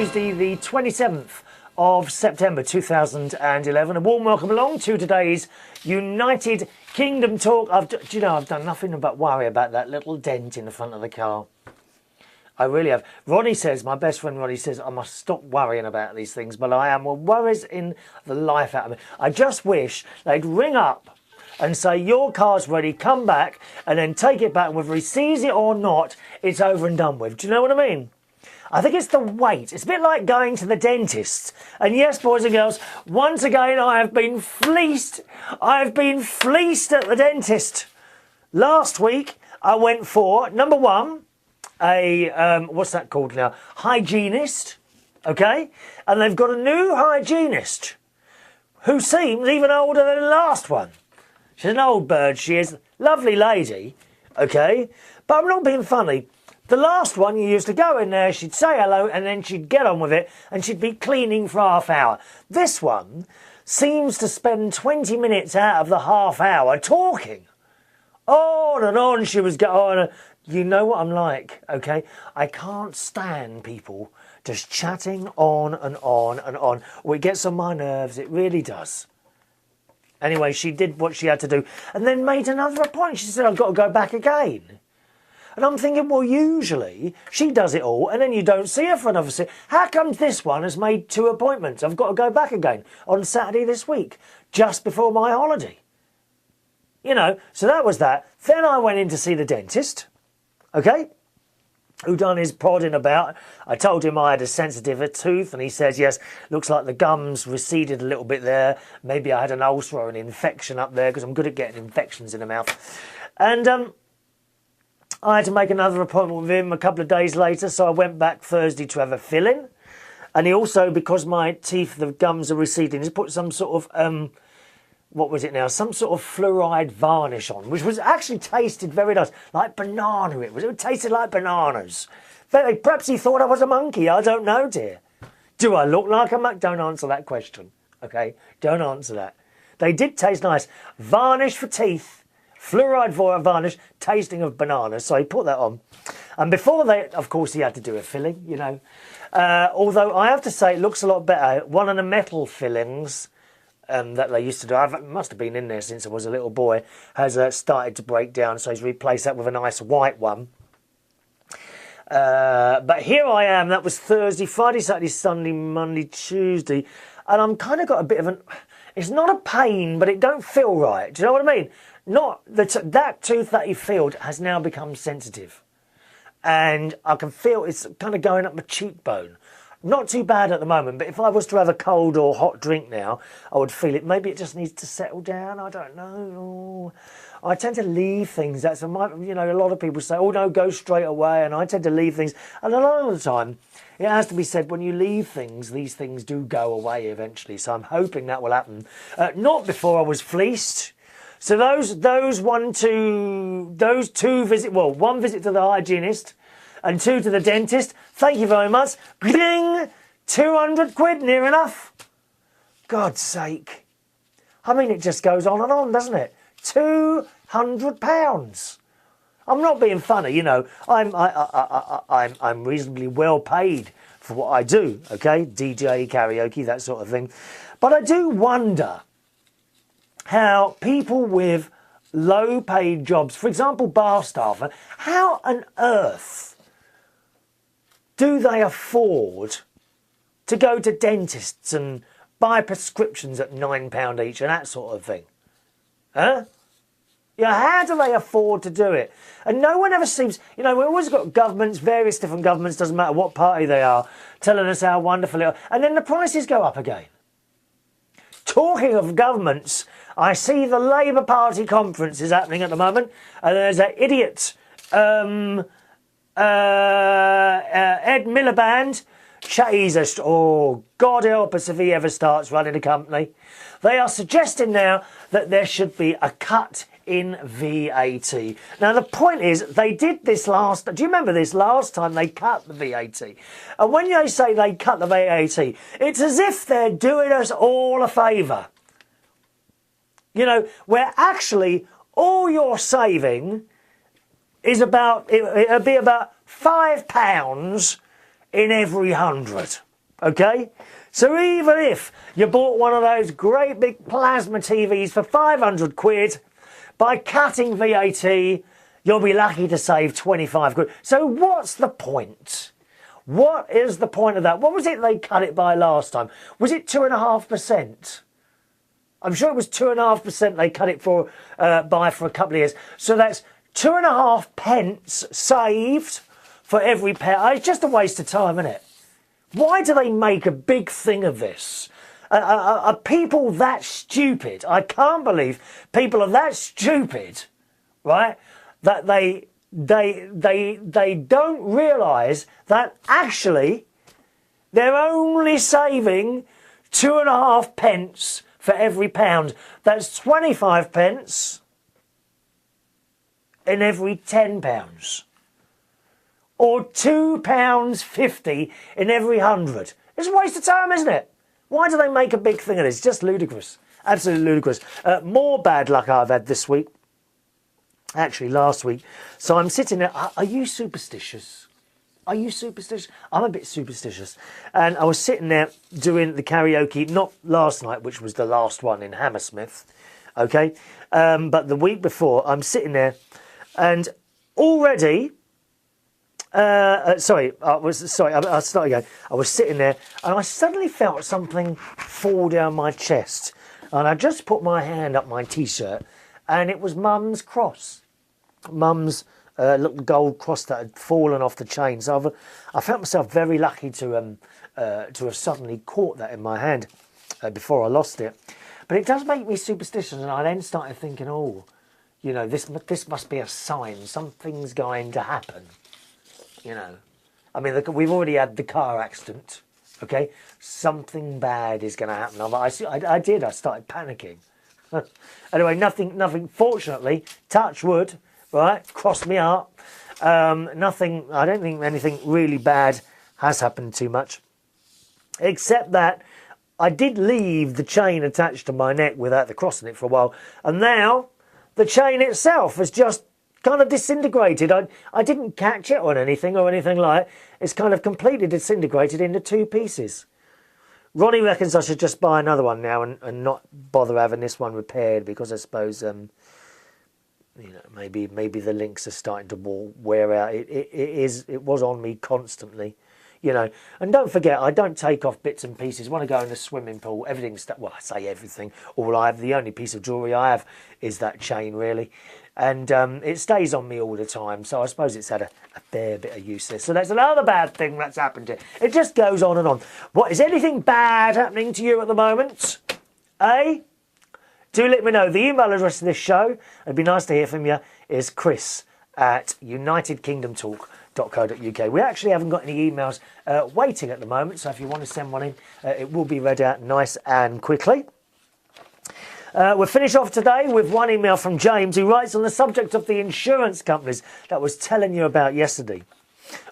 Tuesday, the 27th of September 2011. A warm welcome along to today's United Kingdom talk. Do you know, I've done nothing but worry about that little dent in the front of the car. I really have. Ronnie says, my best friend Ronnie says, I must stop worrying about these things, but I am. Well, worries in the life out of me. I just wish they'd ring up and say, your car's ready, come back, and then take it back. Whether he sees it or not, it's over and done with. Do you know what I mean? I think it's the weight. It's a bit like going to the dentist. And yes, boys and girls, once again, I have been fleeced. I've been fleeced at the dentist. Last week, I went for, number one, what's that called now? Hygenist, okay? And they've got a new hygienist who seems even older than the last one. She's an old bird, she is. Lovely lady, okay? But I'm not being funny. The last one, you used to go in there, she'd say hello, and then she'd get on with it, and she'd be cleaning for half hour. This one seems to spend 20 minutes out of the half hour talking. On and on she was going. You know what I'm like, okay? I can't stand people just chatting on and on and on. Well, it gets on my nerves, it really does. Anyway, she did what she had to do, and then made another appointment. She said, I've got to go back again. And I'm thinking, well, usually she does it all and then you don't see her for another 6. How comes this one has made 2 appointments? I've got to go back again on Saturday this week, just before my holiday. You know, so that was that. Then I went in to see the dentist, okay, who done his prodding about. I told him I had a sensitive tooth and he says, yes, looks like the gums receded a little bit there. Maybe I had an ulcer or an infection up there because I'm good at getting infections in the mouth. And I had to make another appointment with him a couple of days later, so I went back Thursday to have a fill-in. And he also, because my teeth, the gums are receding, he's put some sort of, what was it now? Some sort of fluoride varnish on, which was actually tasted very nice. Like banana it was. It tasted like bananas. Perhaps he thought I was a monkey. I don't know, dear. Do I look like a monkey? Don't answer that question, okay? Don't answer that. They did taste nice. Varnish for teeth. Fluoride varnish, tasting of bananas. So he put that on. And before that, of course, he had to do a filling, you know. Although I have to say, it looks a lot better. One of the metal fillings that they used to do, I must have been in there since I was a little boy, has started to break down. So he's replaced that with a nice white one. But here I am. That was Thursday, Friday, Saturday, Sunday, Monday, Tuesday. And I'm kind of got a bit of an... It's not a pain, but it don't feel right. Do you know what I mean? That tooth that he filled has now become sensitive. And I can feel it's kind of going up my cheekbone. Not too bad at the moment, but if I was to have a cold or hot drink now, I would feel it. Maybe it just needs to settle down. I don't know. I tend to leave things. That's you know, a lot of people say, oh no, go straight away. And I tend to leave things. And a lot of the time, it has to be said, when you leave things, these things do go away eventually. So I'm hoping that will happen. Not before I was fleeced. So those 2 visits, well, 1 visit to the hygienist and 2 to the dentist. Thank you very much. Gling! 200 quid, near enough. God's sake. I mean, it just goes on and on, doesn't it? £200. I'm not being funny, you know. I'm reasonably well paid for what I do, okay? DJ, karaoke, that sort of thing. But I do wonder how people with low-paid jobs, for example, bar staff, how on earth do they afford to go to dentists and buy prescriptions at £9 each and that sort of thing? Huh? Yeah, how do they afford to do it? And no one ever seems... You know, we've always got governments, various different governments, doesn't matter what party they are, telling us how wonderful it is. And then the prices go up again. Talking of governments, I see the Labour Party conference is happening at the moment, and there's that idiot Ed Milliband. Oh, God help us if he ever starts running a company. They are suggesting now that there should be a cut in VAT. Now, the point is, they did this last... Do you remember this? Last time they cut the VAT. And when they say they cut the VAT, it's as if they're doing us all a favour. You know, where actually all you're saving is about... It'll be about £5 in every 100. Okay? So even if you bought one of those great big plasma TVs for 500 quid, by cutting VAT, you'll be lucky to save 25 quid. So what's the point? What is the point of that? What was it they cut it by last time? Was it 2.5%? I'm sure it was 2.5% they cut it by for a couple of years. So that's 2.5 pence saved for every pound. It's just a waste of time, isn't it? Why do they make a big thing of this? Are people that stupid? I can't believe people are that stupid, right? That they don't realise that actually they're only saving 2.5 pence for every pound. That's 25 pence in every £10. Or £2.50 in every 100. It's a waste of time, isn't it? Why do they make a big thing of this? It's just ludicrous. Absolutely ludicrous. More bad luck I've had this week. Actually, last week. So I'm sitting there. Are you superstitious? Are you superstitious? I'm a bit superstitious. And I was sitting there doing the karaoke, not last night, which was the last one in Hammersmith, okay? But the week before, I'm sitting there and already... I'll start again. I was sitting there and I suddenly felt something fall down my chest. And I just put my hand up my T-shirt and it was Mum's cross. Mum's little gold cross that had fallen off the chain. So I felt myself very lucky to have suddenly caught that in my hand before I lost it. But it does make me superstitious, and I then started thinking, oh, you know, this must be a sign. Something's going to happen. You know, I mean, we've already had the car accident, okay? Something bad is going to happen. I started panicking. Anyway, nothing, fortunately, touch wood, right, cross me up. Nothing, I don't think anything really bad has happened too much. Except that I did leave the chain attached to my neck without the cross in it for a while. And now the chain itself has just kind of disintegrated. I didn't catch it on anything like it. It's kind of completely disintegrated into 2 pieces. Ronnie reckons I should just buy another one now and not bother having this one repaired, because I suppose you know, maybe the links are starting to wear out. It was on me constantly, you know. And don't forget, I don't take off bits and pieces. When I go in the swimming pool, everything's, well, I say everything. The only piece of jewellery I have is that chain, really. And it stays on me all the time, so I suppose it's had a fair bit of use there. So that's another bad thing that's happened here. It just goes on and on. What, is anything bad happening to you at the moment? Eh? Do let me know. The email address of this show, it'd be nice to hear from you, is chris@unitedkingdomtalk.co.uk. We actually haven't got any emails waiting at the moment, so if you want to send one in, it will be read out nice and quickly. We'll finish off today with one email from James, who writes on the subject of the insurance companies that I was telling you about yesterday.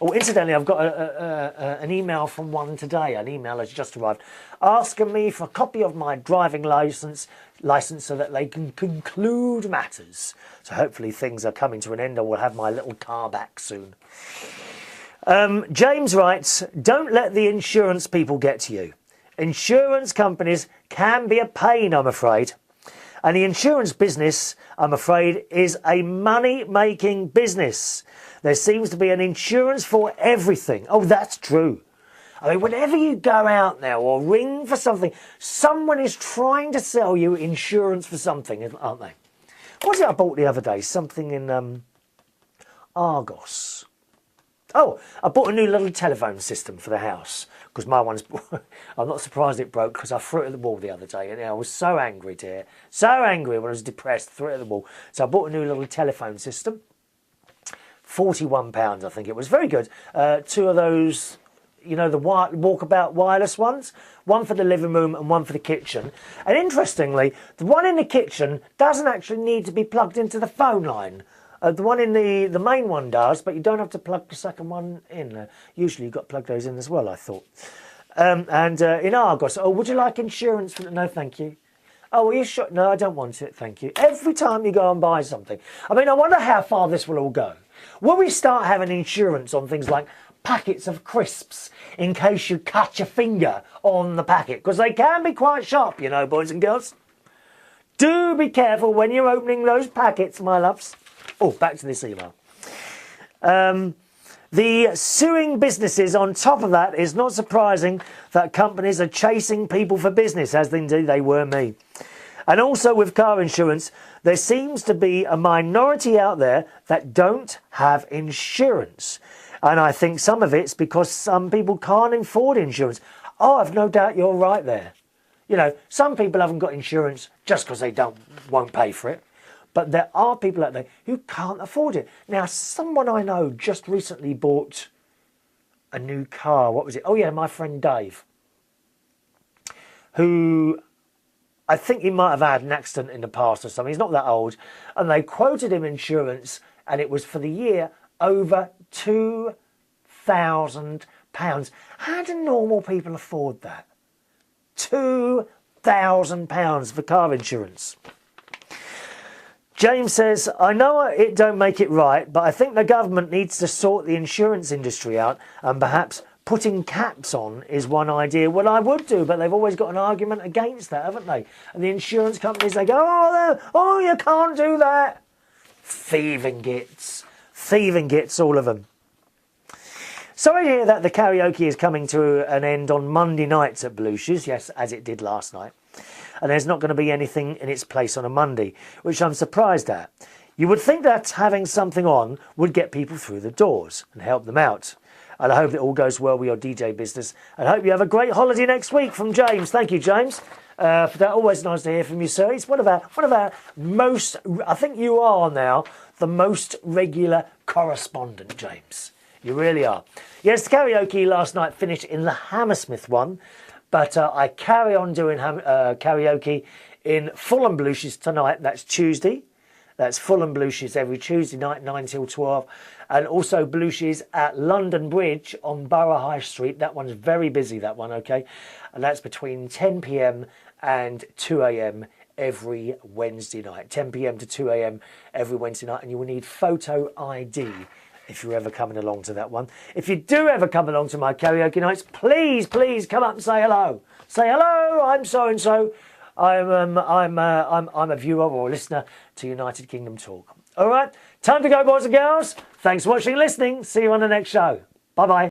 Oh, incidentally, I've got an email from one today. An email has just arrived asking me for a copy of my driving licence so that they can conclude matters. So hopefully things are coming to an end and we'll have my little car back soon. James writes, don't let the insurance people get to you. Insurance companies can be a pain, I'm afraid. And the insurance business, I'm afraid, is a money-making business. There seems to be an insurance for everything. Oh, that's true. I mean, whenever you go out now or ring for something, someone is trying to sell you insurance for something, aren't they? What was it I bought the other day? Something in Argos. Oh, I bought a new little telephone system for the house, because my one's... I'm not surprised it broke, because I threw it at the wall the other day, and I was so angry to hear. So angry when I was depressed, threw it at the wall. So I bought a new little telephone system. £41, I think it was. Very good. 2 of those, you know, the walkabout wireless ones. One for the living room and one for the kitchen. And interestingly, the one in the kitchen doesn't actually need to be plugged into the phone line. The one in the main one does, but you don't have to plug the second one in. Usually you've got to plug those in as well, I thought. In Argos, oh, would you like insurance for... No, thank you. Oh, are you sure? No, I don't want it, thank you. Every time you go and buy something. I mean, I wonder how far this will all go. Will we start having insurance on things like packets of crisps in case you cut your finger on the packet, because they can be quite sharp, you know, boys and girls. Do be careful when you're opening those packets, my loves. Oh, back to this email. The suing businesses on top of that is not surprising that companies are chasing people for business, as indeed they were me. And also with car insurance, there seems to be a minority out there that don't have insurance. And I think some of it's because some people can't afford insurance. Oh, I've no doubt you're right there. You know, some people haven't got insurance just because they won't pay for it. But there are people out there who can't afford it. Now, someone I know just recently bought a new car. What was it? Oh, yeah, my friend Dave, who I think he might have had an accident in the past or something. He's not that old. And they quoted him insurance, and it was for the year over £2,000. How do normal people afford that? £2,000 for car insurance. James says, I know it don't make it right, but I think the government needs to sort the insurance industry out, and perhaps putting caps on is one idea. Well, I would do, but they've always got an argument against that, haven't they? And the insurance companies, they go, oh, you can't do that. Thieving gits, all of them. Sorry to hear that the karaoke is coming to an end on Monday nights at Fleeced, yes, as it did last night. And there's not going to be anything in its place on a Monday, which I'm surprised at. You would think that having something on would get people through the doors and help them out. And I hope it all goes well with your DJ business. And I hope you have a great holiday next week from James. Thank you, James, for that. Always nice to hear from you, sir. It's one of our most, I think you are now, the most regular correspondent, James. You really are. Yes, the karaoke last night finished in the Hammersmith one. But I carry on doing karaoke in Fulham Fleeced tonight. That's Tuesday. That's Fulham Fleeced every Tuesday night, 9 till 12. And also Fleeced at London Bridge on Borough High Street. That one's very busy, that one, okay? And that's between 10 p.m. and 2 a.m. every Wednesday night. 10 p.m. to 2 a.m. every Wednesday night. And you will need photo ID if you're ever coming along to that one. If you do ever come along to my karaoke nights, please come up and say hello. Say hello, I'm so-and-so. I'm a viewer or a listener to United Kingdom Talk. All right, time to go, boys and girls. Thanks for watching and listening. See you on the next show. Bye-bye.